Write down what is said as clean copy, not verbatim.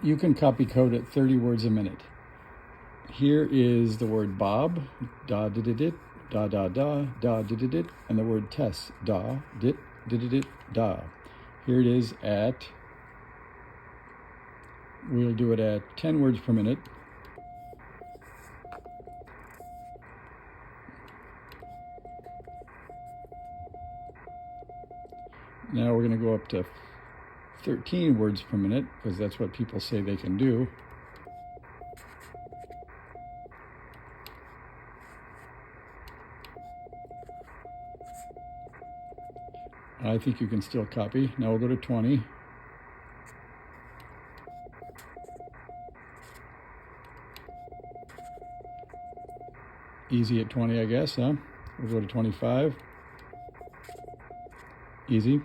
You can copy code at 30 words a minute. Here is the word Bob, da did it, da da da, da did it, and the word Tess, da did it, da. Here it is at, we'll do it at 10 words per minute. Now we're going to go up to 13 words per minute, because that's what people say they can do. I think you can still copy. Now we'll go to 20. Easy at 20, I guess, huh? We'll go to 25. Easy.